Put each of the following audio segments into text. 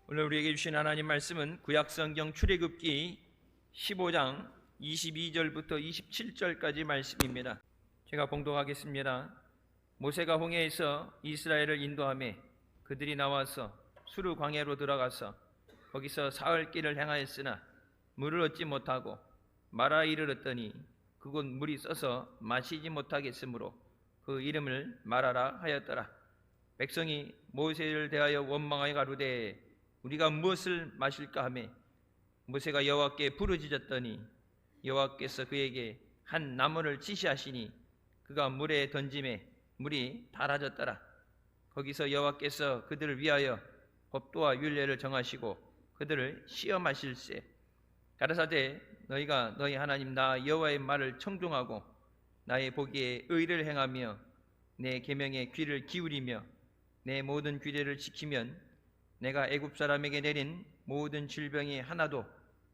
오늘 우리에게 주신 하나님 말씀은 구약성경 출애굽기 15장 22절부터 27절까지 말씀입니다. 제가 봉독하겠습니다. 모세가 홍해에서 이스라엘을 인도하며 그들이 나와서 수르 광야로 들어가서 거기서 사흘 길을 행하였으나 물을 얻지 못하고 마라에 이르렀더니 그곳 물이 써서 마시지 못하겠으므로 그 이름을 마라라 하였더라. 백성이 모세를 대하여 원망하여 가로되 우리가 무엇을 마실까 하매 모세가 여호와께 부르짖었더니 여호와께서 그에게 한 나무를 지시하시니 그가 물에 던짐에 물이 달아졌더라. 거기서 여호와께서 그들을 위하여 법도와 율례를 정하시고 그들을 시험하실세. 가라사대 너희가 너희 하나님 나 여호와의 말을 청종하고 나의 보기에 의를 행하며 내 계명에 귀를 기울이며 내 모든 규례를 지키면 내가 애굽 사람에게 내린 모든 질병이 하나도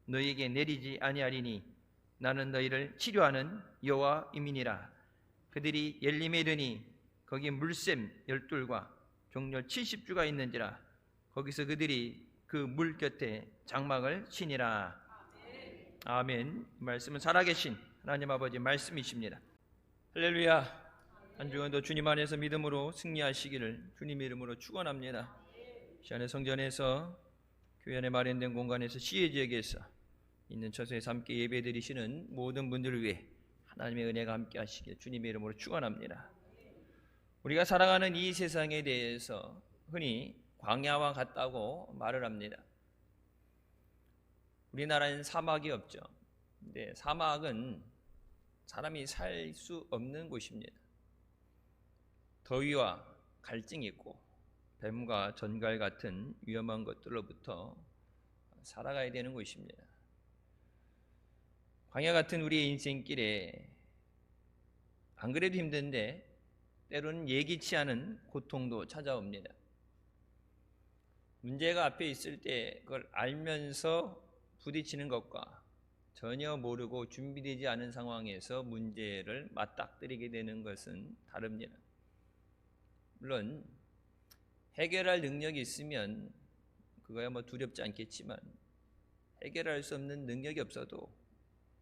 너희에게 내리지 아니하리니 나는 너희를 치료하는 여호와임이니라. 그들이 엘림에 이르니 거기 물샘 12과 종려 70주가 있는지라. 거기서 그들이 그 물 곁에 장막을 치니라. 아멘. 이 말씀은 살아계신 하나님 아버지 말씀이십니다. 할렐루야. 한 주간도 주님 안에서 믿음으로 승리하시기를 주님의 이름으로 축원합니다. 시간의 성전에서 교회 안에 마련된 공간에서 시의 지역에서 있는 처소에서 함께 예배드리시는 모든 분들을 위해 하나님의 은혜가 함께 하시길 주님의 이름으로 축원합니다. 우리가 살아가는 이 세상에 대해서 흔히 광야와 같다고 말을 합니다. 우리나라에는 사막이 없죠. 근데 사막은 사람이 살 수 없는 곳입니다. 더위와 갈증이 있고 뱀과 전갈 같은 위험한 것들로부터 살아가야 되는 곳입니다. 광야 같은 우리의 인생길에 안 그래도 힘든데 때로는 예기치 않은 고통도 찾아옵니다. 문제가 앞에 있을 때 그걸 알면서 부딪히는 것과 전혀 모르고 준비되지 않은 상황에서 문제를 맞닥뜨리게 되는 것은 다릅니다. 물론 해결할 능력이 있으면 그거야 두렵지 않겠지만 해결할 수 없는 능력이 없어도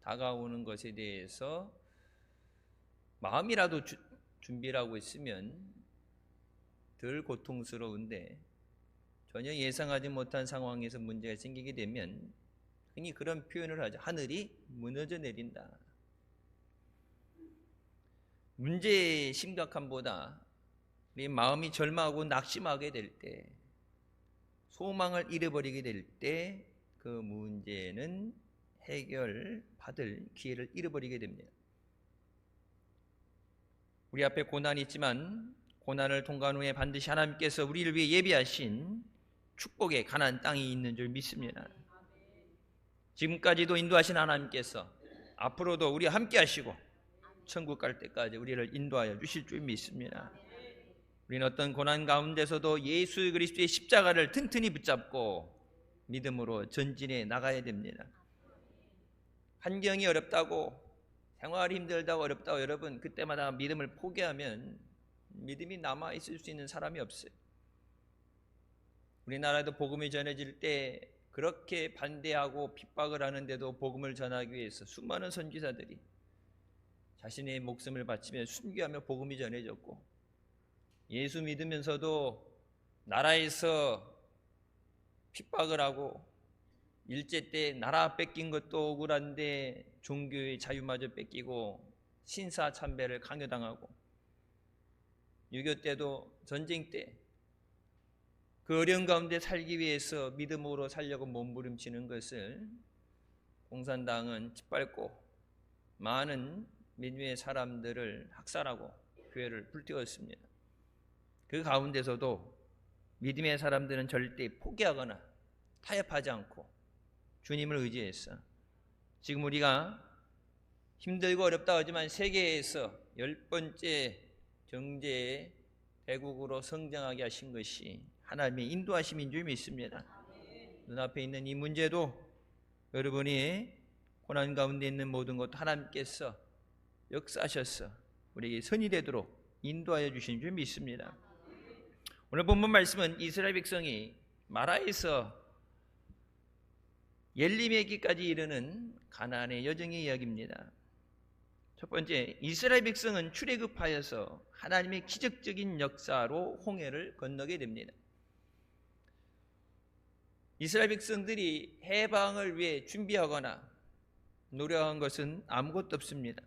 다가오는 것에 대해서 마음이라도 준비를 하고 있으면 덜 고통스러운데 전혀 예상하지 못한 상황에서 문제가 생기게 되면 흔히 그런 표현을 하죠. 하늘이 무너져 내린다. 문제의 심각함보다 우리 마음이 절망하고 낙심하게 될 때, 소망을 잃어버리게 될 때 그 문제는 해결받을 기회를 잃어버리게 됩니다. 우리 앞에 고난이 있지만 고난을 통과한 후에 반드시 하나님께서 우리를 위해 예비하신 축복의 가나안 땅이 있는 줄 믿습니다. 지금까지도 인도하신 하나님께서 앞으로도 우리와 함께 하시고 천국 갈 때까지 우리를 인도하여 주실 줄 믿습니다. 우리는 어떤 고난 가운데서도 예수 그리스도의 십자가를 튼튼히 붙잡고 믿음으로 전진해 나가야 됩니다. 환경이 어렵다고, 생활이 힘들다고 어렵다고 여러분 그때마다 믿음을 포기하면 믿음이 남아있을 수 있는 사람이 없어요. 우리나라에도 복음이 전해질 때 그렇게 반대하고 핍박을 하는데도 복음을 전하기 위해서 수많은 선지자들이 자신의 목숨을 바치며 순교하며 복음이 전해졌고, 예수 믿으면서도 나라에서 핍박을 하고 일제 때 나라 뺏긴 것도 억울한데 종교의 자유마저 뺏기고 신사참배를 강요당하고, 6.25 때도 전쟁 때 그 어려운 가운데 살기 위해서 믿음으로 살려고 몸부림치는 것을 공산당은 짓밟고 많은 민주의 사람들을 학살하고 교회를 불태웠습니다. 그 가운데서도 믿음의 사람들은 절대 포기하거나 타협하지 않고 주님을 의지했어. 지금 우리가 힘들고 어렵다 하지만 세계에서 10번째 경제 대국으로 성장하게 하신 것이 하나님의 인도하심인 줄 믿습니다. 눈앞에 있는 이 문제도 여러분이 고난 가운데 있는 모든 것 하나님께서 역사하셔서 우리에게 선이 되도록 인도하여 주신 줄 믿습니다. 오늘 본문 말씀은 이스라엘 백성이 마라에서 엘리메기까지 이르는 가나안의 여정의 이야기입니다. 첫 번째, 이스라엘 백성은 출애굽하여서 하나님의 기적적인 역사로 홍해를 건너게 됩니다. 이스라엘 백성들이 해방을 위해 준비하거나 노력한 것은 아무것도 없습니다.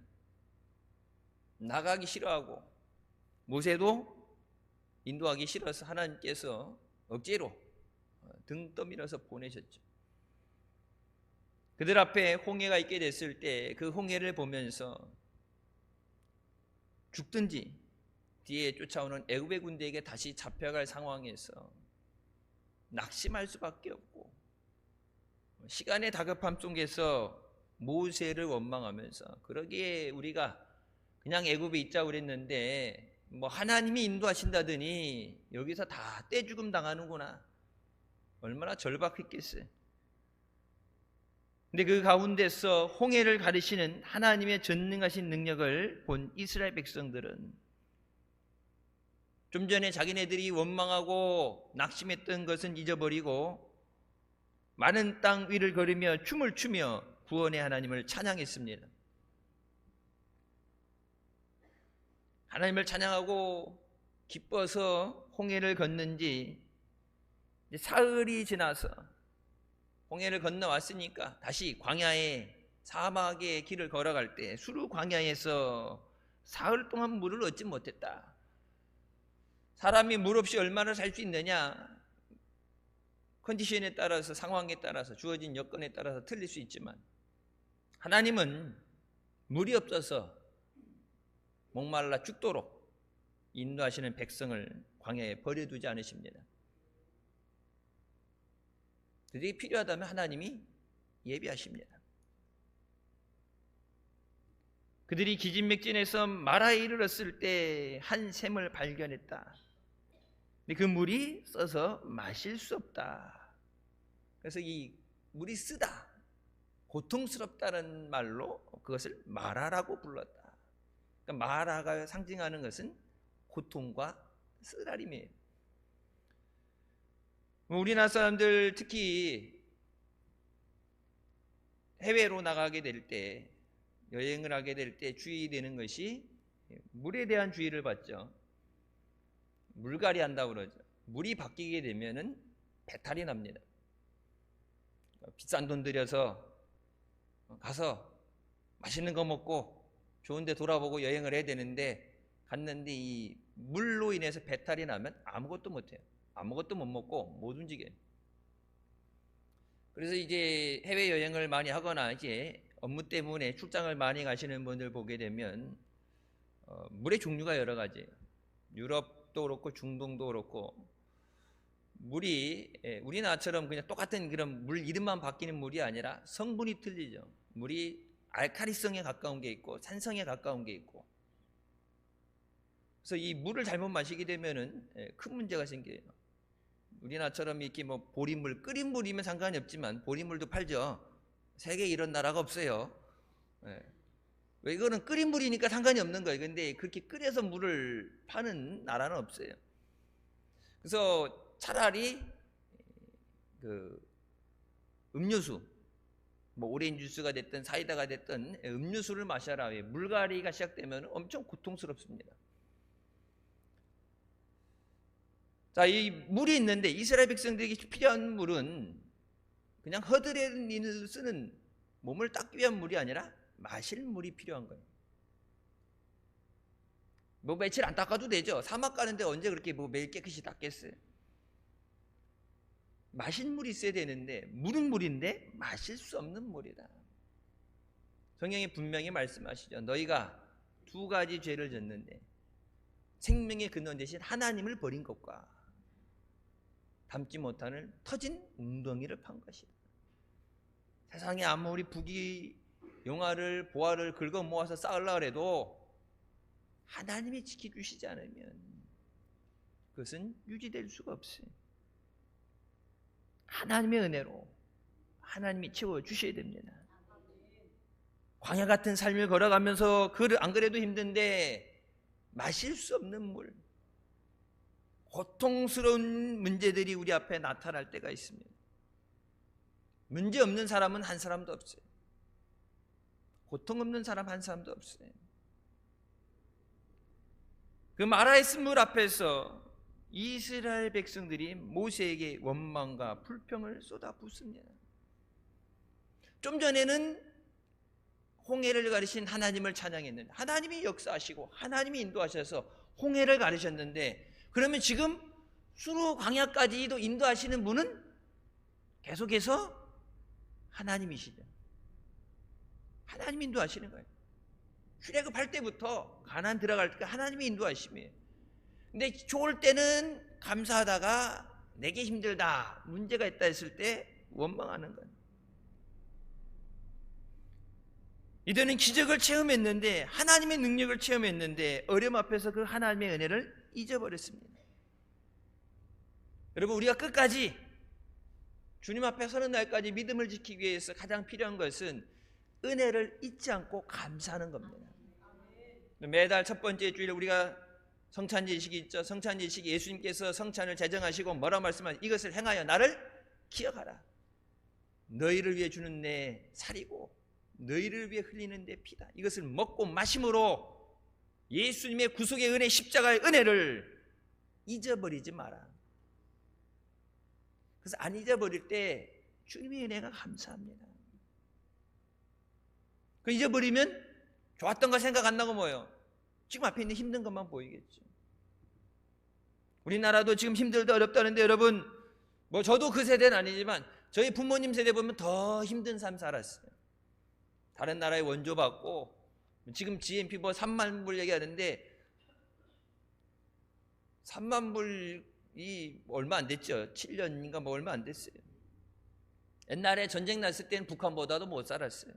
나가기 싫어하고 모세도 인도하기 싫어서 하나님께서 억지로 등 떠밀어서 보내셨죠. 그들 앞에 홍해가 있게 됐을 때 그 홍해를 보면서 죽든지 뒤에 쫓아오는 애굽의 군대에게 다시 잡혀갈 상황에서 낙심할 수밖에 없고, 시간의 다급함 속에서 모세를 원망하면서, 그러기에 우리가 그냥 애굽에 있자 그랬는데 뭐 하나님이 인도하신다더니 여기서 다 떼죽음 당하는구나. 얼마나 절박했겠어요. 근데 그 가운데서 홍해를 가르시는 하나님의 전능하신 능력을 본 이스라엘 백성들은 좀 전에 자기네들이 원망하고 낙심했던 것은 잊어버리고 많은 땅 위를 걸으며 춤을 추며 구원의 하나님을 찬양했습니다. 하나님을 찬양하고 기뻐서 홍해를 걷는지 사흘이 지나서 홍해를 건너왔으니까 다시 광야에, 사막의 길을 걸어갈 때 수르 광야에서 사흘 동안 물을 얻지 못했다. 사람이 물 없이 얼마나 살 수 있느냐? 컨디션에 따라서, 상황에 따라서, 주어진 여건에 따라서 틀릴 수 있지만 하나님은 물이 없어서 목말라 죽도록 인도하시는 백성을 광야에 버려두지 않으십니다. 그들이 필요하다면 하나님이 예비하십니다. 그들이 기진맥진해서 마라에 이르렀을 때 한 샘을 발견했다. 근데 그 물이 써서 마실 수 없다. 그래서 이 물이 쓰다, 고통스럽다는 말로 그것을 마라라고 불렀다. 그러니까 마라가 상징하는 것은 고통과 쓰라림이에요. 우리나라 사람들 특히 해외로 나가게 될 때, 여행을 하게 될 때 주의되는 것이 물에 대한 주의를 받죠. 물갈이 한다고 그러죠. 물이 바뀌게 되면은 배탈이 납니다. 비싼 돈 들여서 가서 맛있는 거 먹고 좋은 데 돌아보고 여행을 해야 되는데, 갔는데 이 물로 인해서 배탈이 나면 아무것도 못해요. 아무것도 못 먹고 못 움직여요. 그래서 이제 해외여행을 많이 하거나 이제 업무 때문에 출장을 많이 가시는 분들 보게 되면 물의 종류가 여러 가지예요. 유럽도 그렇고 중동도 그렇고, 물이 우리나라처럼 그냥 똑같은 그런 물 이름만 바뀌는 물이 아니라 성분이 틀리죠. 물이 알칼리성에 가까운 게 있고 산성에 가까운 게 있고, 그래서 이 물을 잘못 마시게 되면은 큰 문제가 생겨요. 우리나라처럼 이렇게 뭐 보리물, 끓인 물이면 상관이 없지만 보리물도 팔죠. 세계에 이런 나라가 없어요. 왜? 이거는 끓인 물이니까 상관이 없는 거예요. 근데 그렇게 끓여서 물을 파는 나라는 없어요. 그래서 차라리 그 음료수, 뭐 오렌지 주스가 됐든 사이다가 됐든 음료수를 마셔라. 왜? 물갈이가 시작되면 엄청 고통스럽습니다. 자, 이 물이 있는데 이스라엘 백성들에게 필요한 물은 그냥 허드렛 일을 쓰는, 몸을 닦기 위한 물이 아니라 마실 물이 필요한 거예요. 뭐 며칠 안 닦아도 되죠. 사막 가는데 언제 그렇게 뭐 매일 깨끗이 닦겠어요. 마실 물이 있어야 되는데 물은 물인데 마실 수 없는 물이다. 성경이 분명히 말씀하시죠. 너희가 두 가지 죄를 졌는데 생명의 근원 대신 하나님을 버린 것과 담지 못하는 터진 웅덩이를 판 것이다. 세상에 아무리 부귀 영화를 보화를 긁어 모아서 쌓으려고 해도 하나님이 지켜주시지 않으면 그것은 유지될 수가 없어요. 하나님의 은혜로 하나님이 채워주셔야 됩니다. 광야 같은 삶을 걸어가면서 안 그래도 힘든데 마실 수 없는 물, 고통스러운 문제들이 우리 앞에 나타날 때가 있습니다. 문제 없는 사람은 한 사람도 없어요. 고통 없는 사람 한 사람도 없어요. 그 마라의 쓴물 앞에서 이스라엘 백성들이 모세에게 원망과 불평을 쏟아붓습니다. 좀 전에는 홍해를 가르신 하나님을 찬양했는데, 하나님이 역사하시고 하나님이 인도하셔서 홍해를 가르셨는데, 그러면 지금 수로 광야까지도 인도하시는 분은 계속해서 하나님이시죠. 하나님이 인도하시는 거예요. 출애굽할 때부터 가나안 들어갈 때 하나님이 인도하심이에요. 근데 좋을 때는 감사하다가 내게 힘들다, 문제가 있다 했을 때 원망하는 거예요. 이들은 기적을 체험했는데, 하나님의 능력을 체험했는데 어려움 앞에서 그 하나님의 은혜를 잊어버렸습니다. 여러분, 우리가 끝까지 주님 앞에 서는 날까지 믿음을 지키기 위해서 가장 필요한 것은 은혜를 잊지 않고 감사하는 겁니다. 매달 첫 번째 주일에 우리가 성찬예식이 있죠. 성찬예식, 예수님께서 성찬을 제정하시고 뭐라 말씀하시죠? 이것을 행하여 나를 기억하라. 너희를 위해 주는 내 살이고 너희를 위해 흘리는 내 피다. 이것을 먹고 마심으로 예수님의 구속의 은혜, 십자가의 은혜를 잊어버리지 마라. 그래서 안 잊어버릴 때 주님의 은혜가 감사합니다. 그 잊어버리면 좋았던 거 생각 안 나고 뭐예요? 지금 앞에 있는 힘든 것만 보이겠죠. 우리나라도 지금 힘들다 어렵다는데, 여러분, 뭐 저도 그 세대는 아니지만 저희 부모님 세대 보면 더 힘든 삶 살았어요. 다른 나라에 원조 받고, 지금 GNP 뭐 3만 불 얘기하는데 3만 불이 얼마 안 됐죠. 7년인가 뭐 얼마 안 됐어요. 옛날에 전쟁 났을 때는 북한보다도 못 살았어요.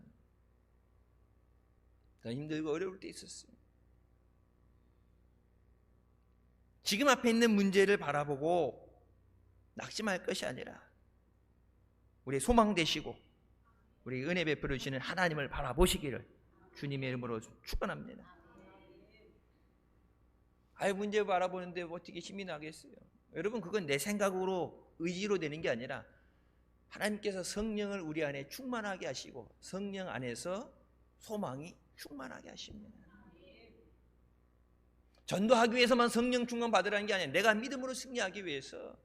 더 힘들고 어려울 때 있었어요. 지금 앞에 있는 문제를 바라보고 낙심할 것이 아니라 우리의 소망 되시고 우리 은혜 베풀으시는 하나님을 바라보시기를 주님의 이름으로 축원합니다. 아유, 문제 바라보는데 어떻게 힘이 나겠어요? 여러분, 그건 내 생각으로 의지로 되는 게 아니라 하나님께서 성령을 우리 안에 충만하게 하시고 성령 안에서 소망이 충만하게 하십니다. 전도하기 위해서만 성령 충만 받으라는 게 아니라 내가 믿음으로 승리하기 위해서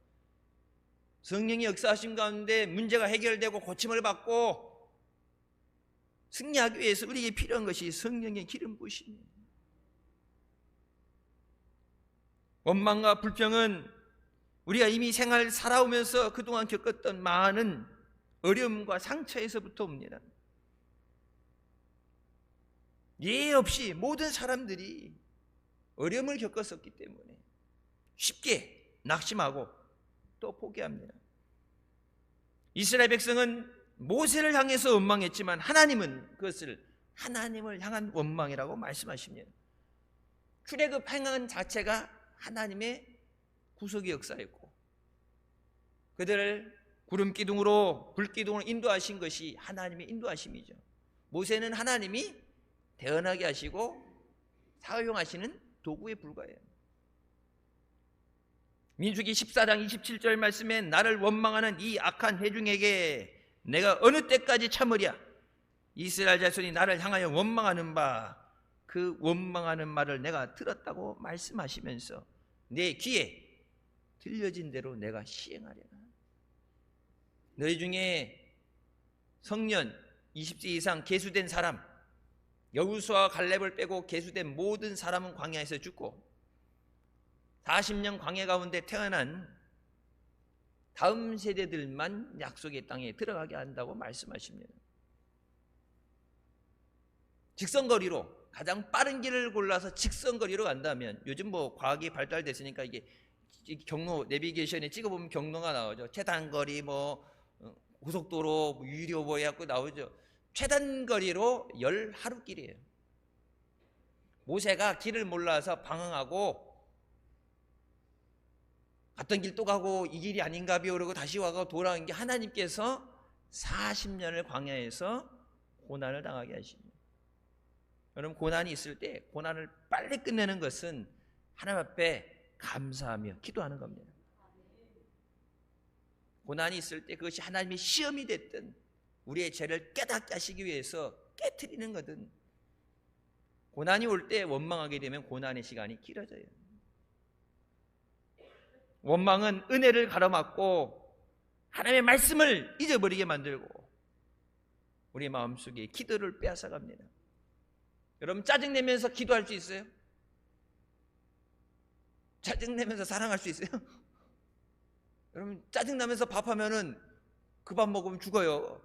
성령의 역사하심 가운데 문제가 해결되고 고침을 받고 승리하기 위해서 우리에게 필요한 것이 성령의 기름 부으심입니다. 원망과 불평은 우리가 이미 생활 살아오면서 그동안 겪었던 많은 어려움과 상처에서부터 옵니다. 예외 없이 모든 사람들이 어려움을 겪었었기 때문에 쉽게 낙심하고 또 포기합니다. 이스라엘 백성은 모세를 향해서 원망했지만 하나님은 그것을 하나님을 향한 원망이라고 말씀하십니다. 출애굽 행한 자체가 하나님의 구속의 역사였고 그들을 구름기둥으로 불기둥으로 인도하신 것이 하나님의 인도하심이죠. 모세는 하나님이 대언하게 하시고 사용하시는 도구에 불과해요. 민수기 14장 27절 말씀에 나를 원망하는 이 악한 회중에게 내가 어느 때까지 참으랴. 이스라엘 자손이 나를 향하여 원망하는 바 그 원망하는 말을 내가 들었다고 말씀하시면서 내 귀에 들려진 대로 내가 시행하려나. 너희 중에 성년 20세 이상 계수된 사람, 여호수아와 갈렙을 빼고 계수된 모든 사람은 광야에서 죽고 40년 광야 가운데 태어난 다음 세대들만 약속의 땅에 들어가게 한다고 말씀하십니다. 직선거리로 가장 빠른 길을 골라서 직선거리로 간다면, 요즘 뭐 과학이 발달됐으니까 이게 경로 내비게이션에 찍어보면 경로가 나오죠. 최단거리 뭐 고속도로 유료 뭐 해갖고 나오죠. 최단거리로 10하루길이에요. 모세가 길을 몰라서 방황하고 갔던 길 또 가고 이 길이 아닌가 비오르고 다시 와서 돌아온 게 하나님께서 40년을 광야에서 고난을 당하게 하십니다. 여러분, 고난이 있을 때 고난을 빨리 끝내는 것은 하나님 앞에 감사하며 기도하는 겁니다. 고난이 있을 때 그것이 하나님의 시험이 됐든 우리의 죄를 깨닫게 하시기 위해서 깨트리는 거든, 고난이 올 때 원망하게 되면 고난의 시간이 길어져요. 원망은 은혜를 가로막고 하나님의 말씀을 잊어버리게 만들고 우리 마음속에 기도를 빼앗아갑니다. 여러분, 짜증내면서 기도할 수 있어요? 짜증내면서 사랑할 수 있어요? 여러분, 짜증나면서 밥하면은 그 밥 먹으면 죽어요.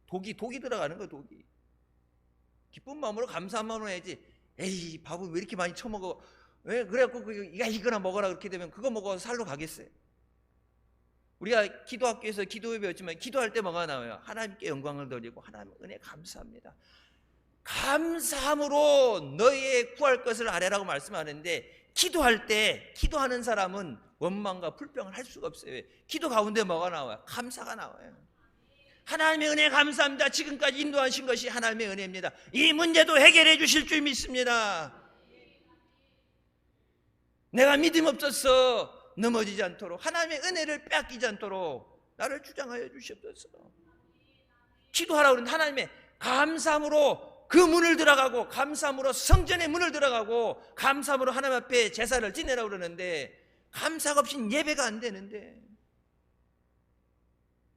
독이 들어가는 거예요. 독이. 기쁜 마음으로 감사한 마음으로 해야지. 에이, 밥은 왜 이렇게 많이 처먹어? 왜 그래갖고 이거나 먹어라 그렇게 되면 그거 먹어서 살로 가겠어요? 우리가 기도학교에서 기도에 배웠지만 기도할 때 뭐가 나와요? 하나님께 영광을 돌리고 하나님 은혜 감사합니다. 감사함으로 너희의 구할 것을 아뢰라고 말씀하는데, 기도할 때 기도하는 사람은 원망과 불평을 할 수가 없어요. 기도 가운데 뭐가 나와요? 감사가 나와요. 하나님의 은혜 감사합니다. 지금까지 인도하신 것이 하나님의 은혜입니다. 이 문제도 해결해 주실 줄 믿습니다. 내가 믿음 없어서 넘어지지 않도록, 하나님의 은혜를 빼앗기지 않도록 나를 주장하여 주시옵소서. 기도하라고 그러는데 하나님의 감사함으로 그 문을 들어가고, 감사함으로 성전의 문을 들어가고, 감사함으로 하나님 앞에 제사를 지내라고 그러는데, 감사가 없이는 예배가 안 되는데,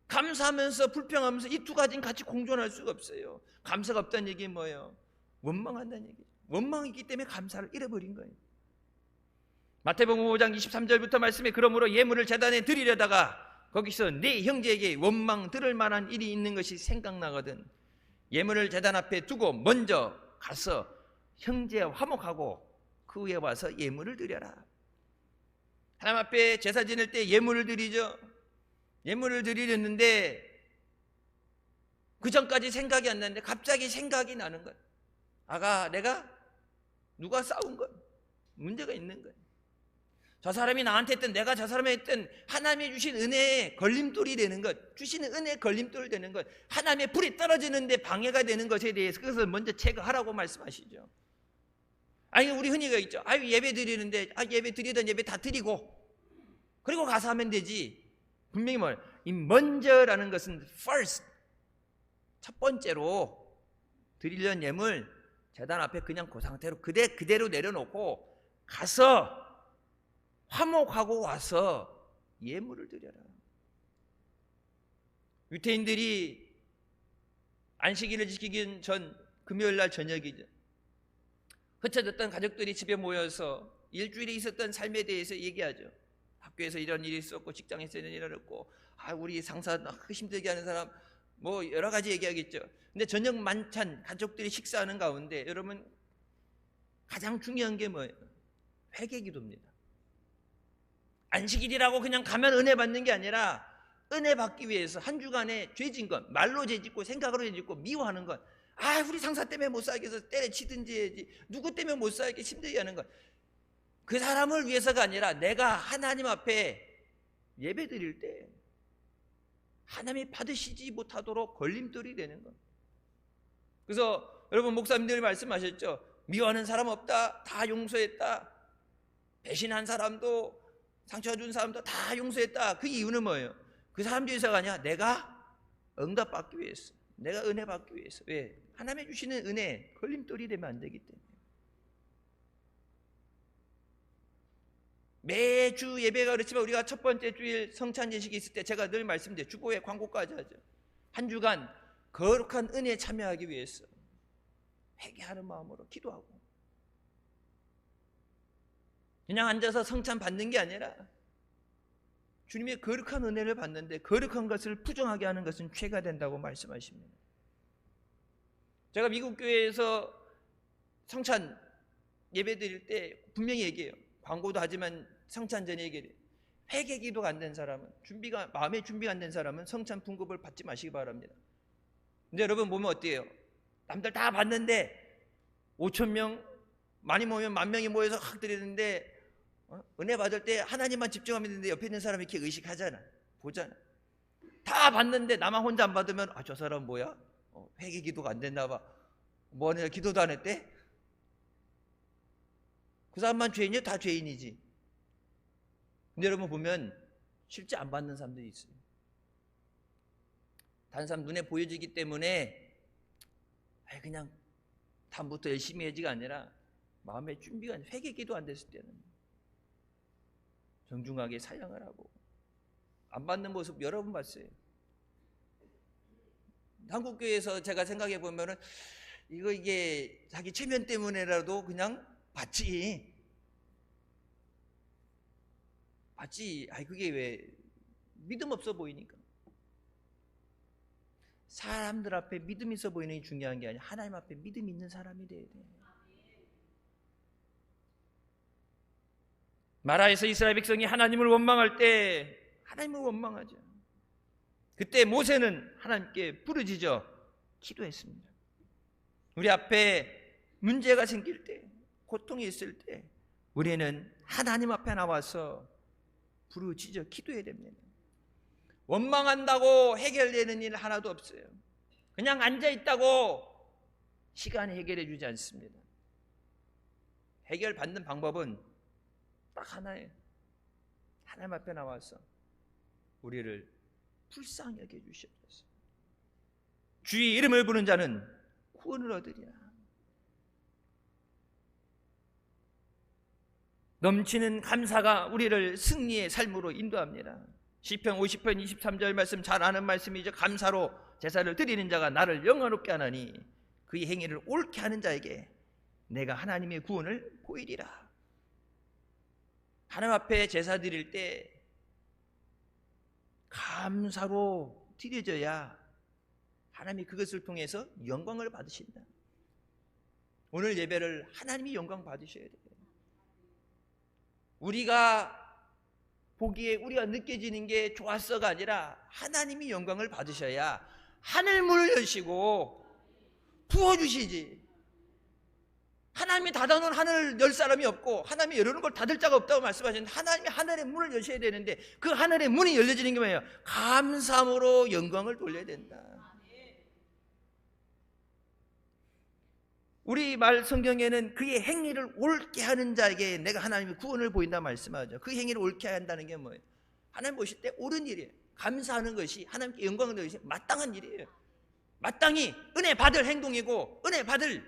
감사하면서 불평하면서 이 두 가지는 같이 공존할 수가 없어요. 감사가 없다는 얘기는 뭐예요? 원망한다는 얘기죠. 원망이 있기 때문에 감사를 잃어버린 거예요. 마태복음 5장 23절부터 말씀에, 그러므로 예물을 제단에 드리려다가 거기서 네 형제에게 원망 들을 만한 일이 있는 것이 생각나거든 예물을 제단 앞에 두고 먼저 가서 형제와 화목하고 그 후에 와서 예물을 드려라. 하나님 앞에 제사 지낼 때 예물을 드리죠. 예물을 드리려는데 그 전까지 생각이 안 나는데 갑자기 생각이 나는 거예요. 아가, 내가 누가 싸운 것, 문제가 있는 거예요. 저 사람이 나한테 했든 내가 저 사람에게 했든 하나님이 주신 은혜의 걸림돌이 되는 것, 주시는 은혜의 걸림돌이 되는 것, 하나님의 불이 떨어지는데 방해가 되는 것에 대해서 그것을 먼저 제거하라고 말씀하시죠. 아니, 우리 흔히가 있죠. 아유, 예배 드리는데 예배 드리던 예배 다 드리고 그리고 가서 하면 되지. 분명히 뭐예요? 이 먼저라는 것은 first, 첫 번째로 드리려는 예물 제단 앞에 그냥 그 상태로 그대로 내려놓고 가서 화목하고 와서 예물을 드려라. 유태인들이 안식일을 지키기 전 금요일 날 저녁이죠. 흩어졌던 가족들이 집에 모여서 일주일에 있었던 삶에 대해서 얘기하죠. 학교에서 이런 일이 있었고, 직장에서 이런 일이 있었고, 우리 상사 힘들게 하는 사람, 뭐 여러 가지 얘기하겠죠. 근데 저녁 만찬 가족들이 식사하는 가운데 여러분 가장 중요한 게 뭐예요? 회개기도입니다. 안식일이라고 그냥 가면 은혜 받는 게 아니라 은혜 받기 위해서 한 주간에 죄진 것, 말로 죄짓고 생각으로 죄짓고 미워하는 것, 우리 상사 때문에 못 살게 해서 때려치든지 해야지, 누구 때문에 못 살게 힘들게 하는 것, 그 사람을 위해서가 아니라 내가 하나님 앞에 예배 드릴 때 하나님이 받으시지 못하도록 걸림돌이 되는 것. 그래서 여러분, 목사님들이 말씀하셨죠. 미워하는 사람 없다, 다 용서했다. 배신한 사람도, 상처 준 사람도 다 용서했다. 그 이유는 뭐예요? 그 사람 위해서가 아니라 내가 응답받기 위해서, 내가 은혜 받기 위해서. 왜? 하나님이 주시는 은혜 걸림돌이 되면 안 되기 때문에. 매주 예배가 그렇지만 우리가 첫 번째 주일 성찬 예식이 있을 때 제가 늘 말씀드려요. 주보에 광고까지 하죠. 한 주간 거룩한 은혜에 참여하기 위해서 회개하는 마음으로 기도하고, 그냥 앉아서 성찬 받는 게 아니라 주님의 거룩한 은혜를 받는데 거룩한 것을 부정하게 하는 것은 죄가 된다고 말씀하십니다. 제가 미국 교회에서 성찬 예배 드릴 때 분명히 얘기해요. 광고도 하지만 성찬 전에 얘기해요. 회개 기도가 안 된 사람은, 마음의 준비가 안 된 사람은 성찬 분급을 받지 마시기 바랍니다. 근데 여러분 보면 어때요? 남들 다 받는데 5,000명, 많이 모이면 10,000명이 모여서 확 드리는데 은혜 받을 때 하나님만 집중하면 되는데 옆에 있는 사람이 이렇게 의식하잖아, 보잖아. 다 받는데 나만 혼자 안 받으면 저 사람 뭐야? 회개 기도가 안 됐나 봐. 뭐냐, 기도도 안 했대? 그 사람만 죄인이야? 다 죄인이지. 근데 여러분 보면 실제 안 받는 사람들이 있어요. 다른 사람 눈에 보여지기 때문에 그냥 다음부터 열심히 해야지가 아니라 마음의 준비가 아니라 회개기도 안 됐을 때는 정중하게 사양을 하고 안 받는 모습 여러 번 봤어요. 한국교회에서 제가 생각해 보면은 이게 자기 체면 때문에라도 그냥 받지. 그게 왜 믿음 없어 보이니까. 사람들 앞에 믿음 있어 보이는 게 중요한 게 아니라 하나님 앞에 믿음 있는 사람이 돼야 돼. 마라에서 이스라엘 백성이 하나님을 원망할 때 하나님을 원망하죠. 그때 모세는 하나님께 부르짖어 기도했습니다. 우리 앞에 문제가 생길 때, 고통이 있을 때 우리는 하나님 앞에 나와서 부르짖어 기도해야 됩니다. 원망한다고 해결되는 일 하나도 없어요. 그냥 앉아있다고 시간이 해결해 주지 않습니다. 해결받는 방법은 딱 하나예요. 하나님 앞에 나와서 우리를 불쌍히 여겨 주시옵소서. 주의 이름을 부르는 자는 구원을 얻으리라. 넘치는 감사가 우리를 승리의 삶으로 인도합니다. 시편 50편 23절 말씀 잘 아는 말씀이죠. 감사로 제사를 드리는 자가 나를 영화롭게 하나니 그의 행위를 옳게 하는 자에게 내가 하나님의 구원을 보이리라. 하나님 앞에 제사 드릴 때 감사로 드려져야 하나님이 그것을 통해서 영광을 받으신다. 오늘 예배를 하나님이 영광 받으셔야 돼요. 우리가 보기에 우리가 느껴지는 게 좋았어가 아니라 하나님이 영광을 받으셔야 하늘 문을 여시고 부어주시지. 하나님이 닫아놓은 하늘을 열 사람이 없고 하나님이 열어놓은 걸 닫을 자가 없다고 말씀하셨는데 하나님이 하늘의 문을 여셔야 되는데 그 하늘의 문이 열려지는 게 뭐예요? 감사함으로 영광을 돌려야 된다. 우리 말 성경에는 그의 행위를 옳게 하는 자에게 내가 하나님의 구원을 보인다 말씀하죠. 그 행위를 옳게 한다는 게 뭐예요? 하나님 보실 때 옳은 일이에요. 감사하는 것이 하나님께 영광을 돌리는 것이 마땅한 일이에요. 마땅히 은혜 받을 행동이고 은혜 받을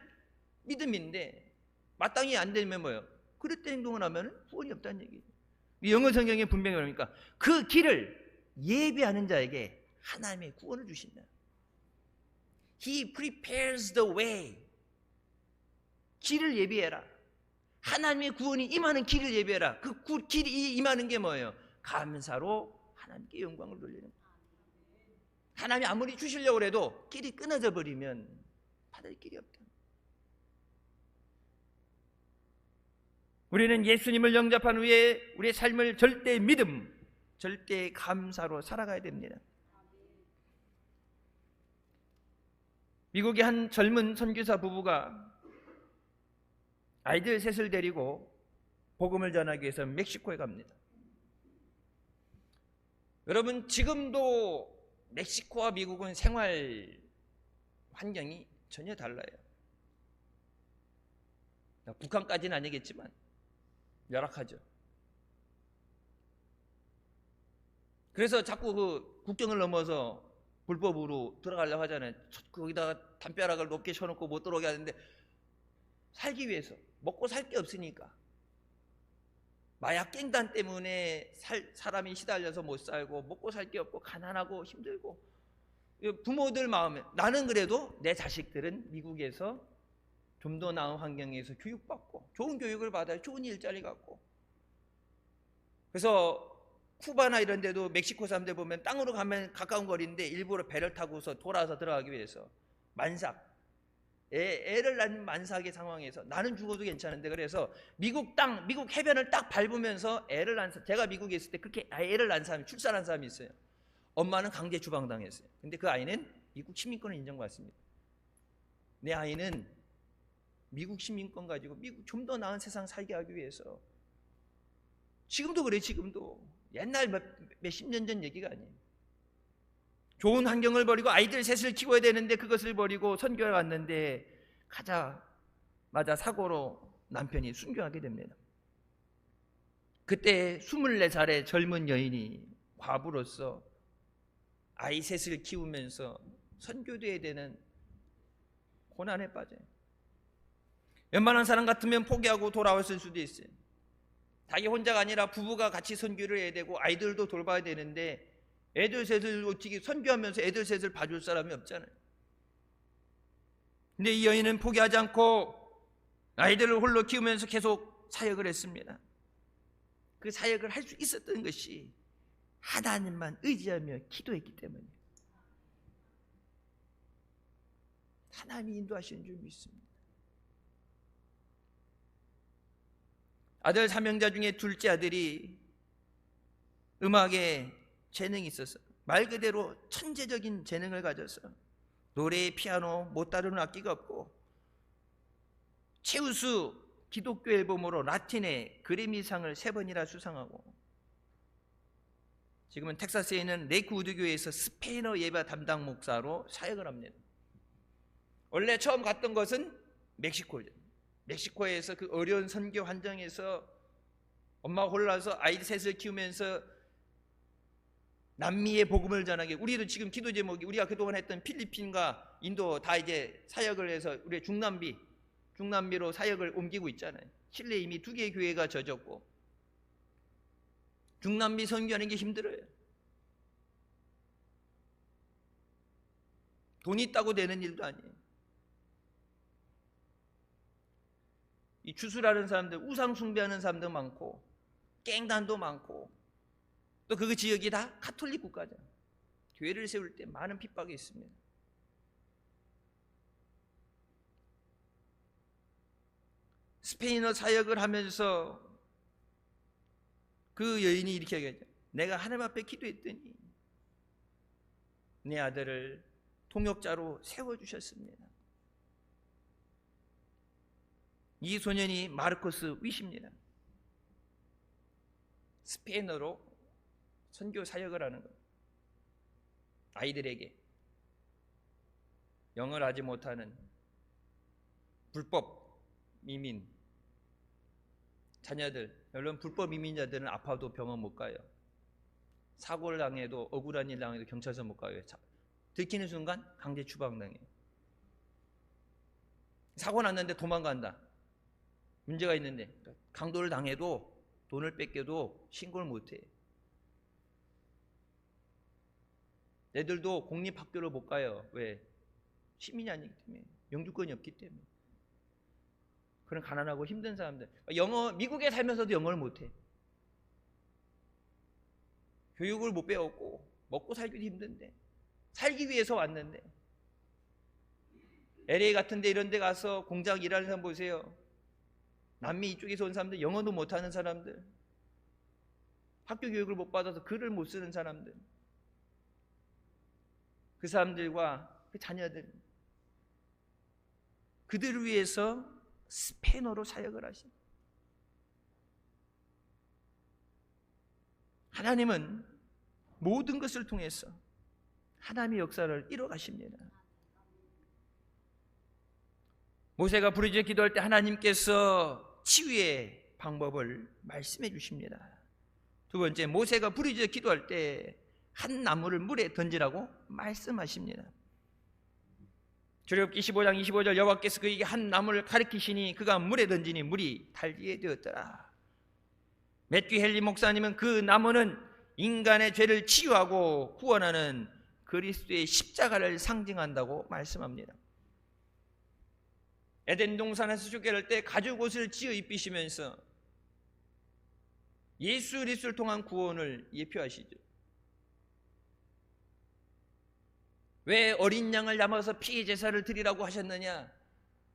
믿음인데 마땅히 안 되면 뭐예요? 그릇된 행동을 하면 구원이 없다는 얘기죠. 영어 성경에 분명히 그러니까 그 길을 예비하는 자에게 하나님의 구원을 주신다. He prepares the way. 길을 예비해라. 하나님의 구원이 임하는 길을 예비해라. 그 길이 임하는 게 뭐예요? 감사로 하나님께 영광을 돌리는 거예요. 하나님이 아무리 주시려고 해도 길이 끊어져 버리면 받을 길이 없다. 우리는 예수님을 영접한 후에 우리의 삶을 절대 믿음, 절대 감사로 살아가야 됩니다. 미국의 한 젊은 선교사 부부가 아이들 셋을 데리고 복음을 전하기 위해서 멕시코에 갑니다. 여러분, 지금도 멕시코와 미국은 생활 환경이 전혀 달라요. 북한까지는 아니겠지만 열악하죠. 그래서 자꾸 그 국경을 넘어서 불법으로 들어가려고 하잖아요. 거기다가 담벼락을 높게 쳐놓고 못 들어오게 하는데 살기 위해서 먹고 살 게 없으니까 마약 갱단 때문에 사람이 시달려서 못 살고 먹고 살 게 없고 가난하고 힘들고 부모들 마음에 나는 그래도 내 자식들은 미국에서 좀 더 나은 환경에서 교육받고 좋은 교육을 받아야 좋은 일자리 갖고 그래서 쿠바나 이런 데도 멕시코 사람들 보면 땅으로 가면 가까운 거리인데 일부러 배를 타고서 돌아서 들어가기 위해서 만삭 애를 낳는 만삭의 상황에서 나는 죽어도 괜찮은데 그래서 미국 땅, 미국 해변을 딱 밟으면서 애를 낳은 사람, 제가 미국에 있을 때 그렇게 애를 낳은 사람이 출산한 사람이 있어요. 엄마는 강제 추방당했어요. 근데 그 아이는 미국 시민권을 인정받습니다. 내 아이는 미국 시민권 가지고 미국 좀 더 나은 세상 살게 하기 위해서 지금도 그래. 지금도 옛날 몇십 년 전 얘기가 아니에요. 좋은 환경을 버리고 아이들 셋을 키워야 되는데 그것을 버리고 선교에 갔는데 가자마자 사고로 남편이 순교하게 됩니다. 그때 24살의 젊은 여인이 과부로서 아이 셋을 키우면서 선교도해야 되는 고난에 빠져요. 웬만한 사람 같으면 포기하고 돌아왔을 수도 있어요. 자기 혼자가 아니라 부부가 같이 선교를 해야 되고 아이들도 돌봐야 되는데 애들 셋을 어떻게 선교하면서 애들 셋을 봐줄 사람이 없잖아요. 근데 이 여인은 포기하지 않고 아이들을 홀로 키우면서 계속 사역을 했습니다. 그 사역을 할 수 있었던 것이 하나님만 의지하며 기도했기 때문이에요. 하나님이 인도하시는 줄 믿습니다. 아들 사명자 중에 둘째 아들이 음악에 재능이 있어서 말 그대로 천재적인 재능을 가져서 노래, 피아노, 못 다루는 악기가 없고 최우수 기독교 앨범으로 라틴의 그래미상을 3번이나 수상하고 지금은 텍사스에 있는 레이크우드 교회에서 스페인어 예배 담당 목사로 사역을 합니다. 원래 처음 갔던 것은 멕시코죠. 멕시코에서 그 어려운 선교 환경에서 엄마가 홀라서 아이 셋을 키우면서 남미의 복음을 전하게, 우리도 지금 기도 제목이 우리가 그동안 했던 필리핀과 인도 다 이제 사역을 해서 우리 중남미로 사역을 옮기고 있잖아요. 칠레 이미 2개의 교회가 젖었고 중남미 선교하는 게 힘들어요. 돈 있다고 되는 일도 아니에요. 이 주술하는 사람들, 우상 숭배하는 사람도 많고 깽단도 많고 또 그 지역이 다 가톨릭 국가죠. 교회를 세울 때 많은 핍박이 있습니다. 스페인어 사역을 하면서 그 여인이 이렇게 얘기하죠. 내가 하나님 앞에 기도했더니 내 아들을 통역자로 세워주셨습니다. 이 소년이 마르코스 위시입니다. 스페인어로 선교 사역을 하는 것. 아이들에게 영어를 하지 못하는 불법 이민 자녀들, 물론 불법 이민자들은 아파도 병원 못 가요. 사고를 당해도 억울한 일 당해도 경찰서 못 가요. 들키는 순간 강제 추방당해요. 사고 났는데 도망간다. 문제가 있는데 강도를 당해도 돈을 뺏겨도 신고를 못해. 애들도 공립학교를 못 가요. 왜? 시민이 아니기 때문에, 영주권이 없기 때문에. 그런 가난하고 힘든 사람들, 미국에 살면서도 영어를 못해. 교육을 못 배웠고 먹고 살기도 힘든데 살기 위해서 왔는데, LA 같은 데 이런 데 가서 공장 일하는 사람 보세요. 남미 이쪽에서 온 사람들, 영어도 못하는 사람들, 학교 교육을 못 받아서 글을 못 쓰는 사람들, 그 사람들과 그 자녀들, 그들을 위해서 스페인어로 사역을 하신 하나님은 모든 것을 통해서 하나님의 역사를 이뤄 가십니다. 모세가 부르짖어 기도할 때 하나님께서 치유의 방법을 말씀해 주십니다. 두 번째, 모세가 부르짖어 기도할 때 한 나무를 물에 던지라고 말씀하십니다. 출애굽기 15장 25절, 여호와께서 그에게 한 나무를 가리키시니 그가 물에 던지니 물이 달리게 되었더라. 매튜 헨리 목사님은 그 나무는 인간의 죄를 치유하고 구원하는 그리스도의 십자가를 상징한다고 말씀합니다. 에덴 동산에서 쫓겨날 때 가죽 옷을 지어 입히시면서 예수 그리스도를 통한 구원을 예표하시죠. 왜 어린 양을 담아서 피의 제사를 드리라고 하셨느냐?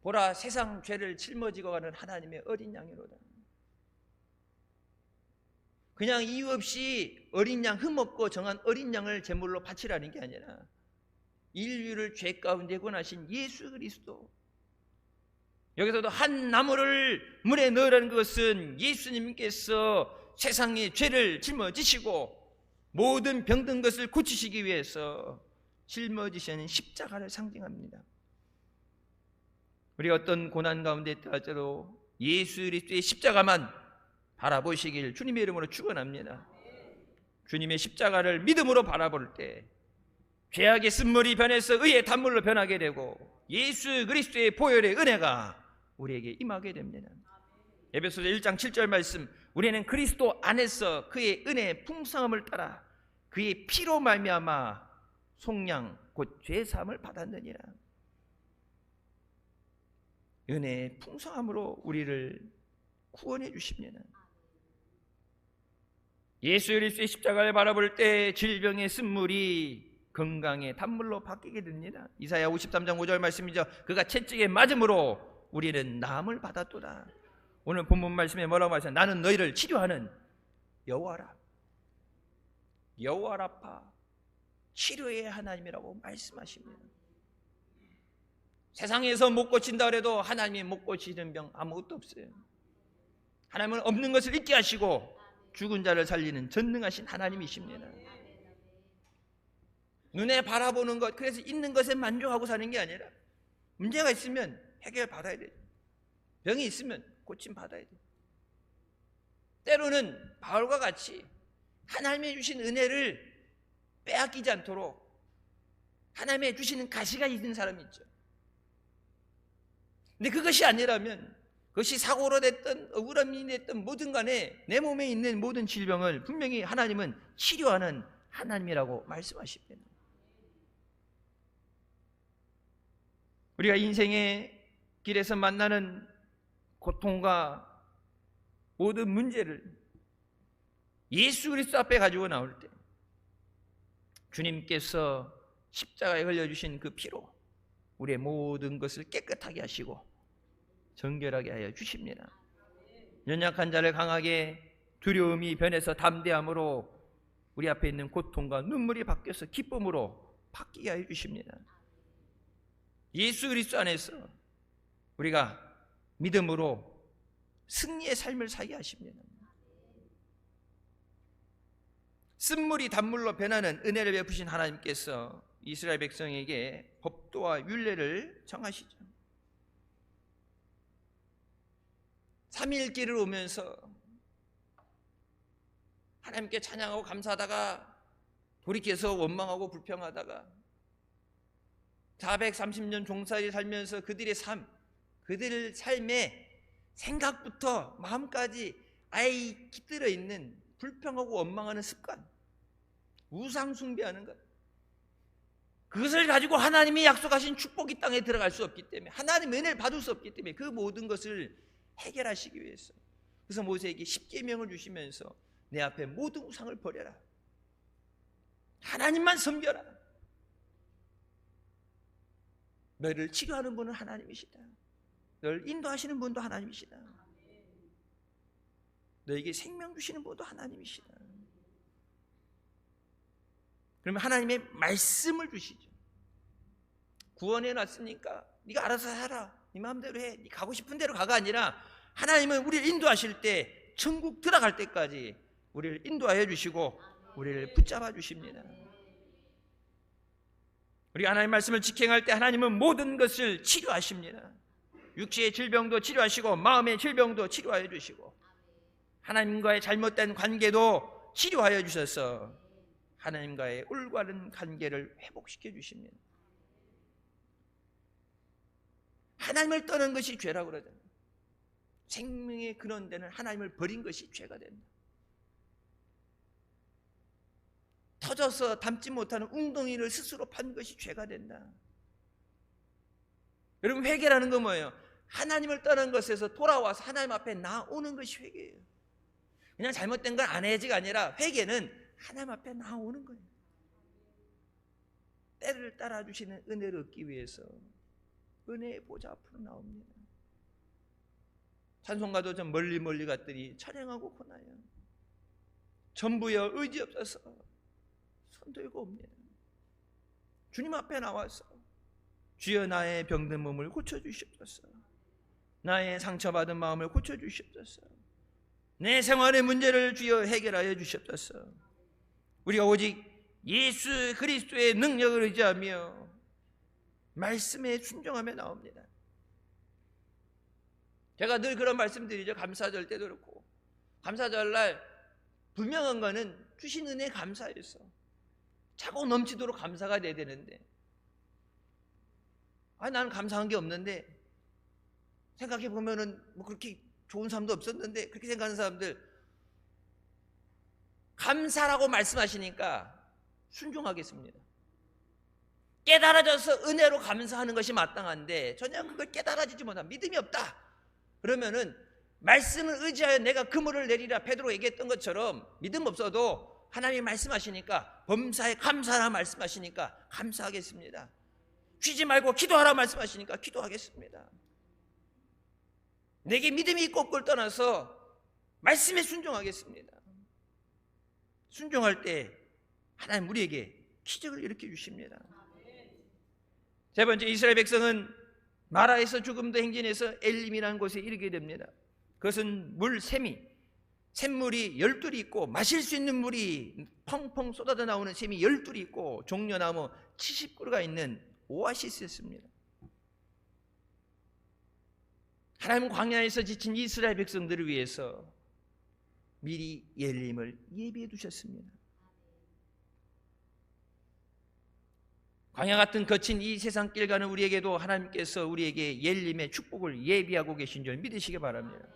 보라, 세상 죄를 짊어지고 가는 하나님의 어린 양이로다. 그냥 이유 없이 어린 양, 흠없고 정한 어린 양을 제물로 바치라는 게 아니라 인류를 죄 가운데 구원하신 예수 그리스도. 여기서도 한 나무를 물에 넣으라는 것은 예수님께서 세상의 죄를 짊어지시고 모든 병든 것을 고치시기 위해서 짊어지시는 십자가를 상징합니다. 우리 어떤 고난 가운데 있더라도 예수 그리스도의 십자가만 바라보시길 주님의 이름으로 축원합니다. 주님의 십자가를 믿음으로 바라볼 때 죄악의 쓴물이 변해서 의의 단물로 변하게 되고 예수 그리스도의 보혈의 은혜가 우리에게 임하게 됩니다. 에베소서 1장 7절 말씀, 우리는 그리스도 안에서 그의 은혜의 풍성함을 따라 그의 피로 말미암아 속량 곧 죄사함을 받았느니라. 은혜의 풍성함으로 우리를 구원해 주십니다. 예수 그리스도의 십자가를 바라볼 때 질병의 쓴물이 건강의 단물로 바뀌게 됩니다. 이사야 53장 5절 말씀이죠. 그가 채찍에 맞음으로 우리는 나음을 받았도다. 오늘 본문 말씀에 뭐라고 하셨어요? 나는 너희를 치료하는 여호와라. 여호와라파, 치료의 하나님이라고 말씀하십니다. 세상에서 못 고친다 그래도 하나님이 못 고치는 병 아무것도 없어요. 하나님은 없는 것을 있게 하시고 죽은 자를 살리는 전능하신 하나님이십니다. 눈에 바라보는 것, 그래서 있는 것에 만족하고 사는 게 아니라 문제가 있으면 해결 받아야 돼요. 병이 있으면 고침 받아야 돼요. 때로는 바울과 같이 하나님의 주신 은혜를 빼앗기지 않도록 하나님의 주시는 가시가 있는 사람이 있죠. 근데 그것이 아니라면, 그것이 사고로 됐든 억울함이 됐든 뭐든 간에 내 몸에 있는 모든 질병을 분명히 하나님은 치료하는 하나님이라고 말씀하십니다. 우리가 인생의 길에서 만나는 고통과 모든 문제를 예수 그리스도 앞에 가지고 나올 때 주님께서 십자가에 흘려주신 그 피로 우리의 모든 것을 깨끗하게 하시고 정결하게 하여 주십니다. 연약한 자를 강하게, 두려움이 변해서 담대함으로 우리 앞에 있는 고통과 눈물이 바뀌어서 기쁨으로 바뀌게 하여 주십니다. 예수 그리스도 안에서 우리가 믿음으로 승리의 삶을 살게 하십니다. 쓴물이 단물로 변하는 은혜를 베푸신 하나님께서 이스라엘 백성에게 법도와 율례를 정하시죠. 3일 길을 오면서 하나님께 찬양하고 감사하다가 돌이켜서 원망하고 불평하다가 430년 종살이 살면서 그들의 삶, 그들 삶의 생각부터 마음까지 아예 깃들어 있는 불평하고 원망하는 습관, 우상 숭배하는 것, 그것을 가지고 하나님이 약속하신 축복이 땅에 들어갈 수 없기 때문에, 하나님의 은혜를 받을 수 없기 때문에 그 모든 것을 해결하시기 위해서, 그래서 모세에게 십계명을 주시면서 내 앞에 모든 우상을 버려라, 하나님만 섬겨라, 너희를 치료하는 분은 하나님이시다, 너를 인도하시는 분도 하나님이시다, 너에게 생명 주시는 분도 하나님이시다. 그러면 하나님의 말씀을 주시죠. 구원해 놨으니까 네가 알아서 살아, 네 마음대로 해, 네 가고 싶은 대로 가가 아니라 하나님은 우리를 인도하실 때 천국 들어갈 때까지 우리를 인도하여 주시고 우리를 붙잡아 주십니다. 우리 하나님 말씀을 직행할 때 하나님은 모든 것을 치료하십니다. 육체의 질병도 치료하시고 마음의 질병도 치료하여 주시고 하나님과의 잘못된 관계도 치료하여 주셔서 하나님과의 올바른 관계를 회복시켜 주십니다. 하나님을 떠난 것이 죄라고 그러잖아요. 생명의 근원되는 하나님을 버린 것이 죄가 된다. 터져서 담지 못하는 웅덩이를 스스로 판 것이 죄가 된다. 여러분, 회개라는 건 뭐예요? 하나님을 떠난 것에서 돌아와서 하나님 앞에 나오는 것이 회개예요. 그냥 잘못된 걸 안 해야지가 아니라 회개는 하나님 앞에 나오는 거예요. 때를 따라주시는 은혜를 얻기 위해서 은혜의 보좌 앞으로 나옵니다. 찬송가도 좀 멀리 갔더니 찬양하고 고나요. 전부여 의지 없어서 손 들고 옵니다. 주님 앞에 나와서 주여 나의 병든 몸을 고쳐주시옵소서, 나의 상처받은 마음을 고쳐주시옵소서, 내 생활의 문제를 주여 해결하여 주시옵소서. 우리가 오직 예수 그리스도의 능력을 의지하며 말씀에 순종하며 나옵니다. 제가 늘 그런 말씀드리죠. 감사절 때도 그렇고, 감사절날 분명한 거는 주신 은혜에 감사해서 차고 넘치도록 감사가 돼야 되는데, 나는 감사한 게 없는데, 생각해 보면은 뭐 그렇게 좋은 사람도 없었는데, 그렇게 생각하는 사람들, 감사라고 말씀하시니까 순종하겠습니다. 깨달아져서 은혜로 감사하는 것이 마땅한데 전혀 그걸 깨달아지지 못한 믿음이 없다 그러면은 말씀을 의지하여 내가 그물을 내리라 베드로 얘기했던 것처럼 믿음 없어도 하나님이 말씀하시니까 범사에 감사하라 말씀하시니까 감사하겠습니다. 쉬지 말고 기도하라 말씀하시니까 기도하겠습니다. 내게 믿음이 있고 없고를 떠나서 말씀에 순종하겠습니다. 순종할 때 하나님 우리에게 기적을 일으켜 주십니다. 세 번째, 이스라엘 백성은 마라에서 죽음도 행진해서 엘림이라는 곳에 이르게 됩니다. 그것은 샘물이 12이 있고 마실 수 있는 물이 펑펑 쏟아져 나오는 샘이 12이 있고 종려나무 70그루가 있는 오아시스였습니다. 하나님은 광야에서 지친 이스라엘 백성들을 위해서 미리 엘림을 예비해 두셨습니다. 광야 같은 거친 이 세상 길 가는 우리에게도 하나님께서 우리에게 엘림의 축복을 예비하고 계신 줄 믿으시기 바랍니다.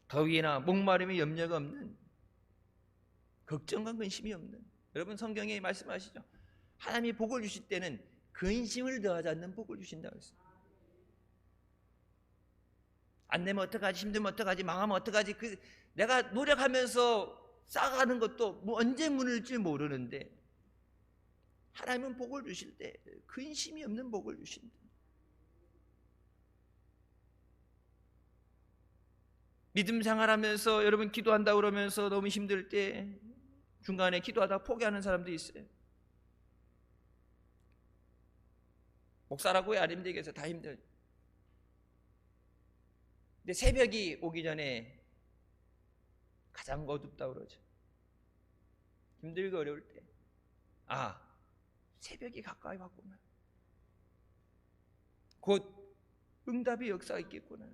더위나 목마름에 염려가 없는, 걱정과 근심이 없는, 여러분 성경에 말씀하시죠. 하나님이 복을 주실 때는 근심을 더하지 않는 복을 주신다고 했어요. 안 되면 어떡하지, 힘들면 어떡하지, 망하면 어떡하지, 내가 노력하면서 쌓아가는 것도 뭐 언제 무너질지 모르는데 하나님은 복을 주실 때 근심이 없는 복을 주신다. 믿음 생활하면서 여러분 기도한다 그러면서 너무 힘들 때 중간에 기도하다 포기하는 사람도 있어요. 목사라고 안 힘들겠어, 다 힘들. 근데 새벽이 오기 전에 가장 어둡다고 그러죠. 힘들고 어려울 때, 새벽이 가까이 왔구나, 곧 응답의 역사가 있겠구나,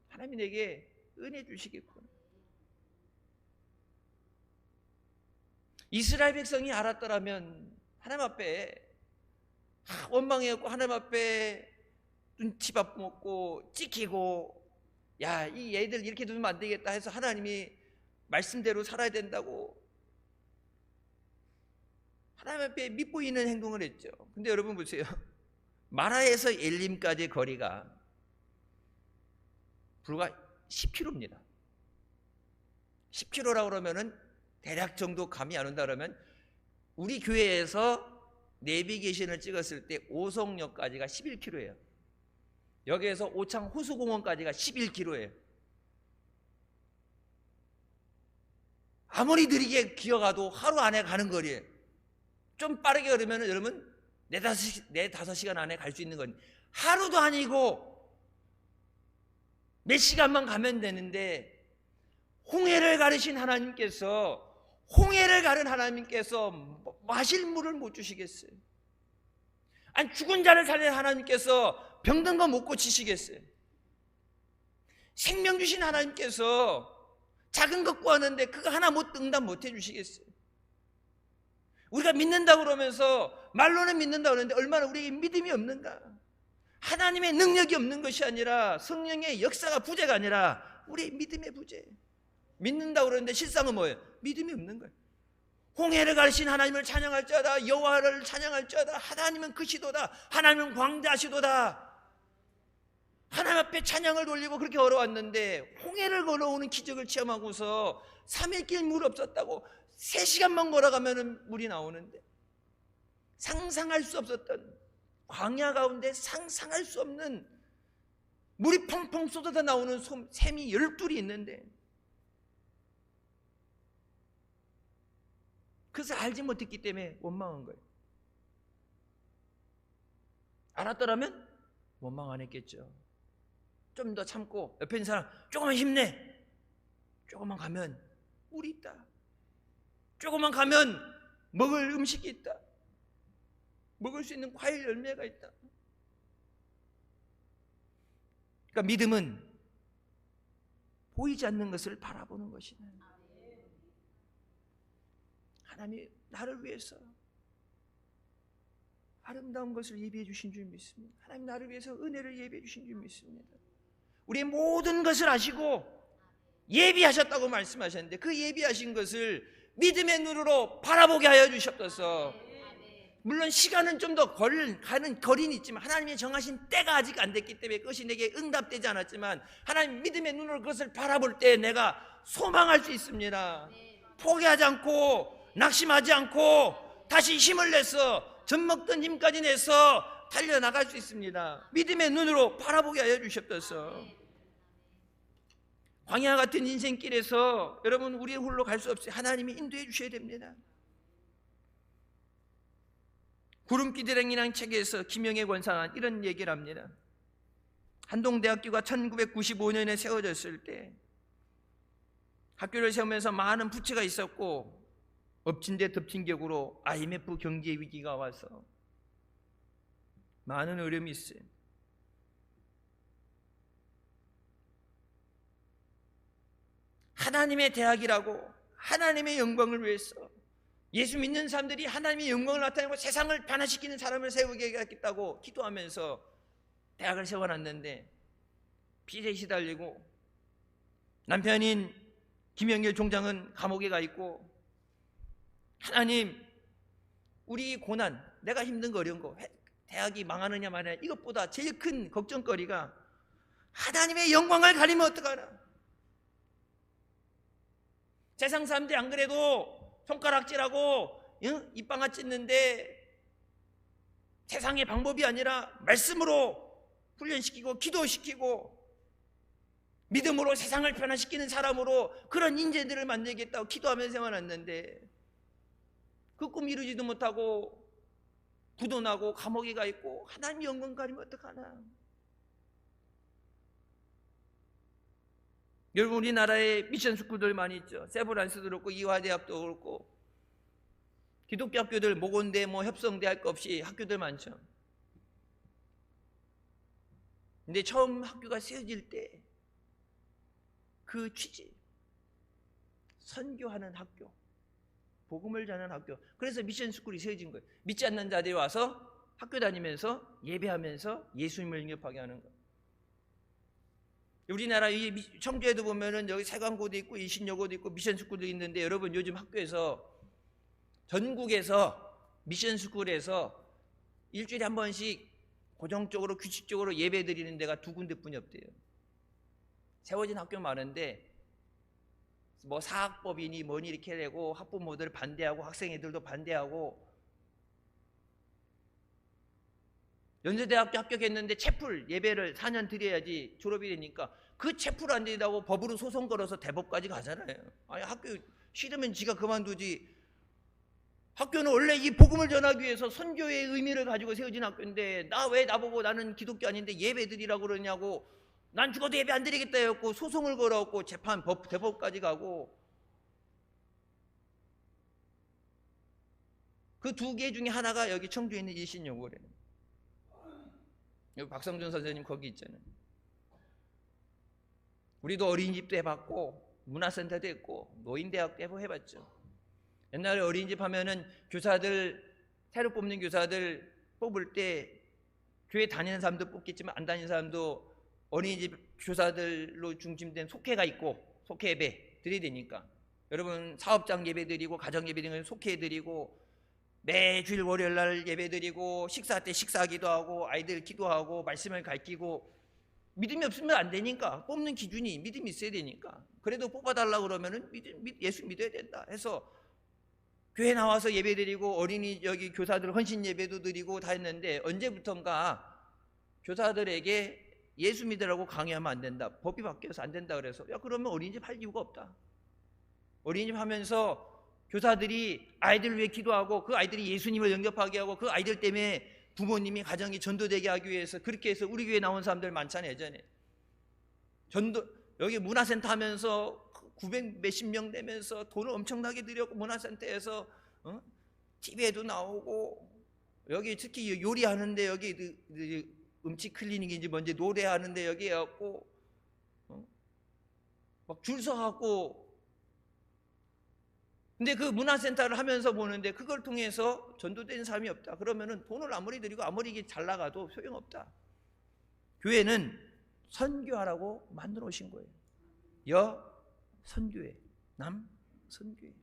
하나님이 내게 은혜 주시겠구나. 이스라엘 백성이 알았더라면 하나님 앞에 원망해갖고 하나님 앞에 눈치밥 먹고 찍히고, 이 애들 이렇게 두면 안 되겠다 해서 하나님이 말씀대로 살아야 된다고 하나님 앞에 밉보이는 행동을 했죠. 근데 여러분 보세요. 마라에서 엘림까지의 거리가 불과 10km입니다. 10km라고 그러면은 대략 정도 감이 안 온다 그러면 우리 교회에서 내비게이션을 찍었을 때 오송역까지가 11km예요. 여기에서 오창 호수공원까지가 11km예요. 아무리 느리게 기어가도 하루 안에 가는 거리예요. 좀 빠르게 걸으면 여러분 4-5시간 안에 갈 수 있는 건 하루도 아니고 몇 시간만 가면 되는데, 홍해를 가르신 하나님께서 마실 물을 못 주시겠어요? 아니 죽은 자를 살린 하나님께서 병든 거 못 고치시겠어요? 생명 주신 하나님께서 작은 것 구하는데 그거 하나 응답 못 해주시겠어요? 우리가 믿는다고 그러면서 말로는 믿는다고 그러는데 얼마나 우리에게 믿음이 없는가? 하나님의 능력이 없는 것이 아니라 성령의 역사가 부재가 아니라 우리의 믿음의 부재. 믿는다고 그러는데 실상은 뭐예요? 믿음이 없는 거예요. 홍해를 가르신 하나님을 찬양할지어다, 여호와를 찬양할지어다, 하나님은 크시도다, 하나님은 광대하시도다. 하나님 앞에 찬양을 돌리고 그렇게 걸어왔는데 홍해를 걸어오는 기적을 체험하고서 3일 길 물 없었다고 3시간만 걸어가면 물이 나오는데, 상상할 수 없었던 광야 가운데 상상할 수 없는 물이 펑펑 쏟아져 나오는 샘이 12이 있는데 그것을 알지 못했기 때문에 원망한 거예요. 알았더라면 원망 안 했겠죠. 좀 더 참고 옆에 있는 사람 조금만 힘내, 조금만 가면 물이 있다, 조금만 가면 먹을 음식이 있다, 먹을 수 있는 과일 열매가 있다. 그러니까 믿음은 보이지 않는 것을 바라보는 것이네. 하나님이 나를 위해서 아름다운 것을 예비해 주신 줄 믿습니다. 하나님 나를 위해서 은혜를 예비해 주신 줄 믿습니다. 우리의 모든 것을 아시고 예비하셨다고 말씀하셨는데 그 예비하신 것을 믿음의 눈으로 바라보게 하여 주셨소서. 물론 시간은 좀 더 가는 거리는 있지만 하나님이 정하신 때가 아직 안 됐기 때문에 그것이 내게 응답되지 않았지만 하나님 믿음의 눈으로 그것을 바라볼 때 내가 소망할 수 있습니다. 포기하지 않고 낙심하지 않고 다시 힘을 내서 젖먹던 힘까지 내서 달려나갈 수 있습니다. 믿음의 눈으로 바라보게 하여 주셨소서. 광야 같은 인생길에서 여러분 우리 홀로 갈 수 없이 하나님이 인도해 주셔야 됩니다. 구름기대랭이라는 책에서 김영애 권사는 이런 얘기를 합니다. 한동대학교가 1995년에 세워졌을 때 학교를 세우면서 많은 부채가 있었고 엎친 데 덮친 격으로 IMF 경제 위기가 와서 많은 어려움이 있어요. 하나님의 대학이라고 하나님의 영광을 위해서 예수 믿는 사람들이 하나님의 영광을 나타내고 세상을 변화시키는 사람을 세우게 하겠다고 기도하면서 대학을 세워놨는데 빚에 시달리고 남편인 김영길 총장은 감옥에 가 있고 하나님 우리 고난 내가 힘든 거 어려운 거 대학이 망하느냐 마느냐 이것보다 제일 큰 걱정거리가 하나님의 영광을 가리면 어떡하나. 세상 사람들이 안 그래도 손가락질하고 입방아 찢는데 세상의 방법이 아니라 말씀으로 훈련시키고 기도시키고 믿음으로 세상을 변화시키는 사람으로 그런 인재들을 만들겠다고 기도하면서 세워놨는데 그 꿈 이루지도 못하고 부도나고 감옥에 가 있고 하나님 영광 가리면 어떡하나. 여러분 우리나라에 미션 스쿨들 많이 있죠. 세브란스도 그렇고 이화대학도 그렇고 기독교 학교들 모건대 협성대 할 거 없이 학교들 많죠. 근데 처음 학교가 세워질 때 그 취지 선교하는 학교 복음을 전하는 학교 그래서 미션 스쿨이 세워진 거예요. 믿지 않는 자들이 와서 학교 다니면서 예배하면서 예수님을 영접하게 하는 거예요. 우리나라 이 청주에도 보면은 여기 세관고도 있고 이신여고도 있고 미션스쿨도 있는데 여러분 요즘 학교에서 전국에서 미션스쿨에서 일주일에 한 번씩 고정적으로 규칙적으로 예배 드리는 데가 2군데뿐이 없대요. 세워진 학교 많은데 사학법이니 뭐니 이렇게 되고 학부모들 반대하고 학생애들도 반대하고 연세대학교 합격했는데 채플 예배를 4년 드려야지 졸업이 되니까 그 채플 안 된다고 법으로 소송 걸어서 대법까지 가잖아요. 아니 학교 싫으면 지가 그만두지. 학교는 원래 이 복음을 전하기 위해서 선교의 의미를 가지고 세워진 학교인데 나 왜 나보고 나는 기독교 아닌데 예배 드리라고 그러냐고 난 죽어도 예배 안 드리겠다 해갖고 소송을 걸어갖고 재판 대법까지 가고 그 2개 중에 하나가 여기 청주에 있는 일신여고래요. 여기 박성준 선생님 거기 있잖아요. 우리도 어린이집도 해봤고 문화센터도 했고 노인대학도 해봤죠. 옛날에 어린이집 하면은 교사들 새로 뽑는 교사들 뽑을 때 교회 다니는 사람도 뽑겠지만 안 다니는 사람도 어린이집 교사들로 중심된 속회가 있고 속회 예배 드려야 되니까 여러분 사업장 예배 드리고 가정 예배 드리고 속회 드리고 매주일 월요일날 예배 드리고 식사 때 식사하기도 하고 아이들 기도하고 말씀을 가르치고 믿음이 없으면 안 되니까 뽑는 기준이 믿음이 있어야 되니까 그래도 뽑아달라고 그러면은 예수 믿어야 된다 해서 교회 나와서 예배 드리고 어린이 여기 교사들 헌신 예배도 드리고 다 했는데 언제부턴가 교사들에게 예수 믿으라고 강요하면 안 된다. 법이 바뀌어서 안 된다 그래서 야 그러면 어린이집 할 이유가 없다. 어린이집 하면서 교사들이 아이들 위해 기도하고 그 아이들이 예수님을 영접하게 하고 그 아이들 때문에 부모님이 가정이 전도되게 하기 위해서 그렇게 해서 우리 교회 나온 사람들 많잖아요. 예전에 전도 여기 문화센터 하면서 900 몇십 명 되면서 돈을 엄청나게 들였고 문화센터에서 TV에도 나오고 여기 특히 요리하는데 여기 음식 클리닉인지 뭔지 노래하는데 여기 해갖고 막 줄 서갖고 근데 그 문화센터를 하면서 보는데 그걸 통해서 전도된 사람이 없다. 그러면은 돈을 아무리 들이고 아무리 이게 잘 나가도 소용없다. 교회는 선교하라고 만들어 오신 거예요. 여 선교회, 남 선교회.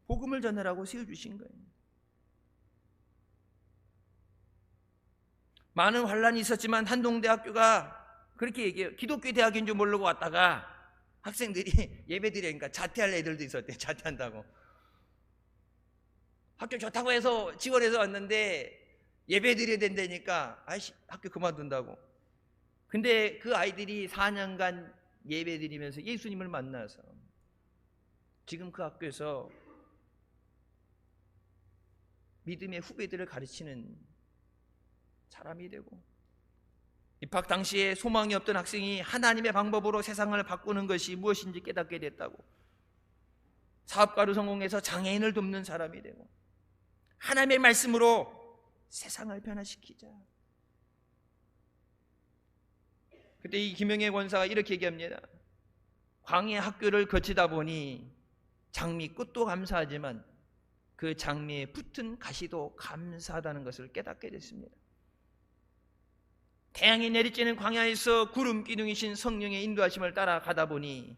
복음을 전하라고 세워주신 거예요. 많은 환란이 있었지만 한동대학교가 그렇게 얘기해요. 기독교 대학인 줄 모르고 왔다가 학생들이 예배 드리니까 자퇴할 애들도 있었대. 자퇴한다고. 학교 좋다고 해서 지원해서 왔는데 예배 드려야 된다니까 아이씨 학교 그만둔다고. 근데 그 아이들이 4년간 예배 드리면서 예수님을 만나서 지금 그 학교에서 믿음의 후배들을 가르치는 사람이 되고, 입학 당시에 소망이 없던 학생이 하나님의 방법으로 세상을 바꾸는 것이 무엇인지 깨닫게 됐다고, 사업가로 성공해서 장애인을 돕는 사람이 되고, 하나님의 말씀으로 세상을 변화시키자. 그때 이 김영애 권사가 이렇게 얘기합니다. 광야 학교를 거치다 보니 장미 꽃도 감사하지만 그 장미에 붙은 가시도 감사하다는 것을 깨닫게 됐습니다. 태양이 내리쬐는 광야에서 구름 기둥이신 성령의 인도하심을 따라가다 보니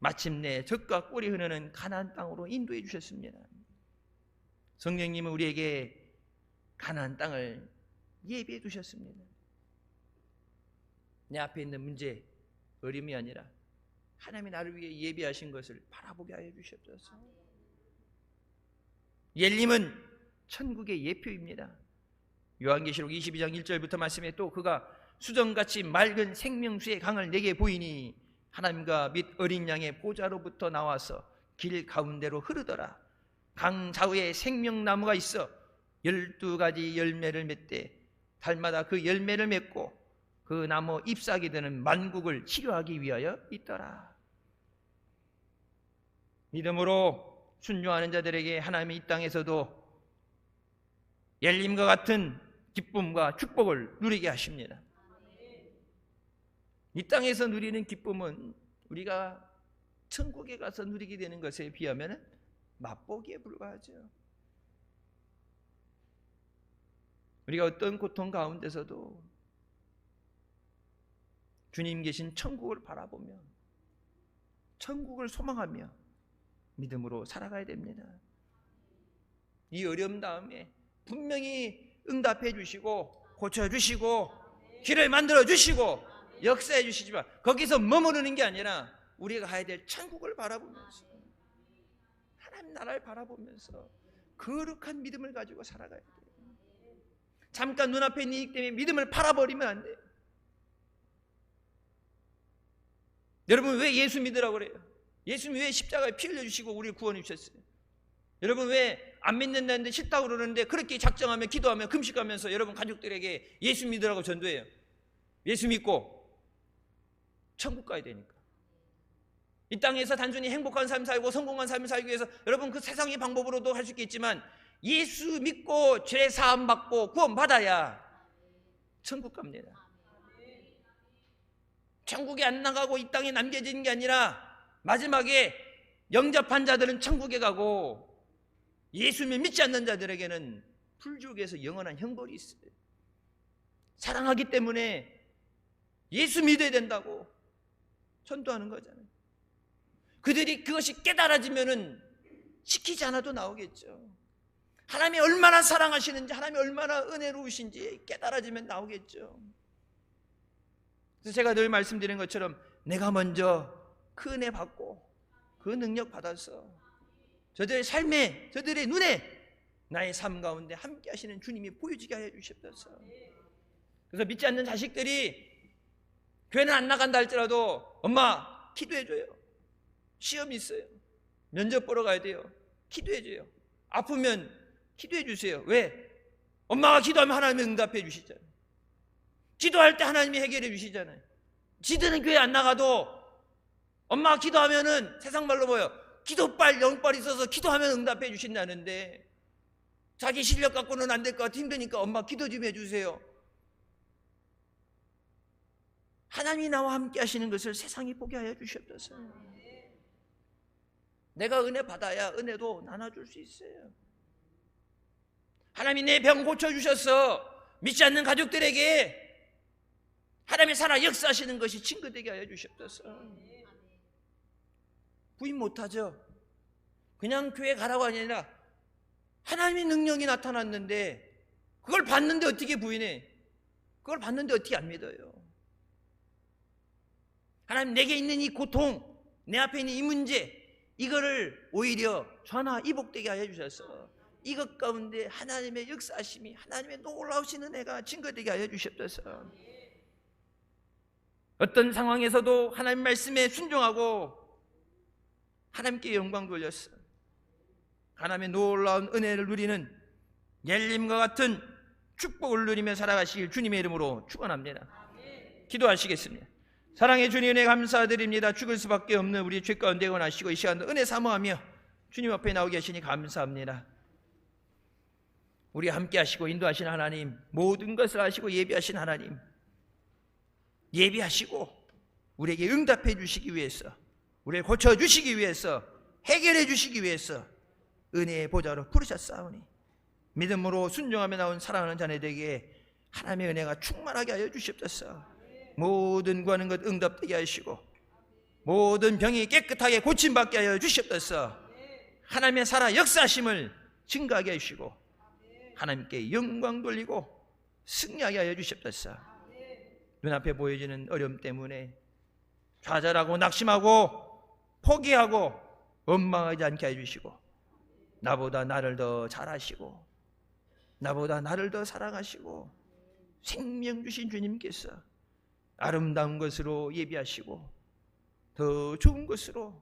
마침내 젖과 꿀이 흐르는 가나안 땅으로 인도해 주셨습니다. 성령님은 우리에게 가나안 땅을 예비해 두셨습니다. 내 앞에 있는 문제, 어려움이 아니라 하나님이 나를 위해 예비하신 것을 바라보게 하여 주시옵소서. 예림은 천국의 예표입니다. 요한계시록 22장 1절부터 말씀에 또 그가 수정같이 맑은 생명수의 강을 내게 보이니 하나님과 및 어린 양의 보좌로부터 나와서 길 가운데로 흐르더라. 강 좌우에 생명나무가 있어 12가지 열매를 맺되 달마다 그 열매를 맺고 그 나무 잎사귀 드는 만국을 치료하기 위하여 있더라. 믿음으로 순종하는 자들에게 하나님이 이 땅에서도 열림과 같은 기쁨과 축복을 누리게 하십니다. 이 땅에서 누리는 기쁨은 우리가 천국에 가서 누리게 되는 것에 비하면 맛보기에 불과하죠. 우리가 어떤 고통 가운데서도 주님 계신 천국을 바라보며 천국을 소망하며 믿음으로 살아가야 됩니다. 이 어려움 다음에 분명히 응답해 주시고 고쳐주시고 길을 만들어 주시고 역사해 주시지만 거기서 머무르는 게 아니라 우리가 가야 될 천국을 바라보면서 하나님 나라를 바라보면서 거룩한 믿음을 가지고 살아가야 돼요. 잠깐 눈앞에 있는 이익 때문에 믿음을 팔아버리면 안 돼요. 여러분 왜 예수 믿으라고 그래요? 예수님이 왜 십자가에 피 흘려주시고 우리를 구원해 주셨어요? 여러분 왜 안 믿는다는데 싫다고 그러는데 그렇게 작정하며 기도하며 금식하면서 여러분 가족들에게 예수 믿으라고 전도해요? 예수 믿고 천국 가야 되니까. 이 땅에서 단순히 행복한 삶 살고 성공한 삶을 살기 위해서 여러분 그 세상의 방법으로도 할 수 있겠지만 예수 믿고 죄 사함 받고 구원 받아야 천국 갑니다. 천국에 안 나가고 이 땅에 남겨지는 게 아니라 마지막에 영접한 자들은 천국에 가고 예수님을 믿지 않는 자들에게는 불지옥에서 영원한 형벌이 있어요. 사랑하기 때문에 예수 믿어야 된다고 전도하는 거잖아요. 그들이 그것이 깨달아지면은 시키지 않아도 나오겠죠. 하나님이 얼마나 사랑하시는지 하나님이 얼마나 은혜로우신지 깨달아지면 나오겠죠. 그래서 제가 늘 말씀드리는 것처럼 내가 먼저 그 은혜 받고 그 능력 받아서 저들의 삶에 저들의 눈에 나의 삶 가운데 함께 하시는 주님이 보여지게 하여 주시옵소서. 그래서 믿지 않는 자식들이 교회는 안 나간다 할지라도 엄마 기도해줘요. 시험이 있어요. 면접 보러 가야 돼요. 기도해줘요. 아프면 기도해주세요. 왜? 엄마가 기도하면 하나님이 응답해 주시잖아요. 기도할 때 하나님이 해결해 주시잖아요. 지들은 교회 안 나가도 엄마가 기도하면은 세상 말로 뭐예요? 기도빨 영빨 있어서 기도하면 응답해 주신다는데 자기 실력 갖고는 안 될 것 같아 힘드니까 엄마 기도 좀 해주세요. 하나님이 나와 함께 하시는 것을 세상이 보게 하여 주시옵소서. 내가 은혜 받아야 은혜도 나눠줄 수 있어요. 하나님이 내 병 고쳐주셔서 믿지 않는 가족들에게 하나님이 살아 역사하시는 것이 증거되게 하여 주시옵소서. 부인 못하죠. 그냥 교회 가라고 아니라 하나님의 능력이 나타났는데 그걸 봤는데 어떻게 부인해? 그걸 봤는데 어떻게 안 믿어요? 하나님, 내게 있는 이 고통, 내 앞에 있는 이 문제, 이거를 오히려 전화 이복되게 하여 주셔서 이것 가운데 하나님의 역사하심이, 하나님의 놀라우신 은혜가 증거되게 하여 주시옵소서. 어떤 상황에서도 하나님 말씀에 순종하고 하나님께 영광 돌렸어. 하나님의 놀라운 은혜를 누리는 예림과 같은 축복을 누리며 살아가시길 주님의 이름으로 축원합니다. 기도하시겠습니다. 사랑의 주님, 은혜 감사드립니다. 죽을 수밖에 없는 우리 죄 가운데 원하시고 이 시간도 은혜 사모하며 주님 앞에 나오 계시니 감사합니다. 우리 함께 하시고 인도하신 하나님, 모든 것을 하시고 예비하신 하나님, 예비하시고 우리에게 응답해 주시기 위해서, 우리를 고쳐주시기 위해서, 해결해 주시기 위해서 은혜의 보좌로 부르셨사오니 믿음으로 순종하며 나온 사랑하는 자녀들에게 하나님의 은혜가 충만하게 하여 주시옵소서. 모든 구하는 것 응답되게 하시고 모든 병이 깨끗하게 고침받게 하여 주시옵소서. 하나님의 살아 역사하심을 증거하게 해주시고 하나님께 영광 돌리고 승리하게 하여 주시옵소서. 눈앞에 보여지는 어려움 때문에 좌절하고 낙심하고 포기하고 원망하지 않게 해주시고 나보다 나를 더 잘하시고 나보다 나를 더 사랑하시고 생명 주신 주님께서 아름다운 것으로 예비하시고 더 좋은 것으로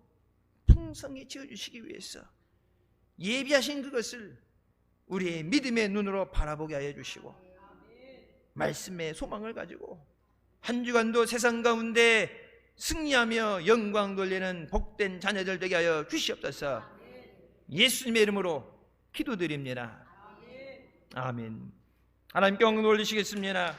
풍성히 지어주시기 위해서 예비하신 그것을 우리의 믿음의 눈으로 바라보게 하여 주시고 말씀의 소망을 가지고 한 주간도 세상 가운데 승리하며 영광 돌리는 복된 자녀들 되게 하여 주시옵소서. 예수님의 이름으로 기도드립니다. 아멘. 하나님께 영광 돌리시겠습니다.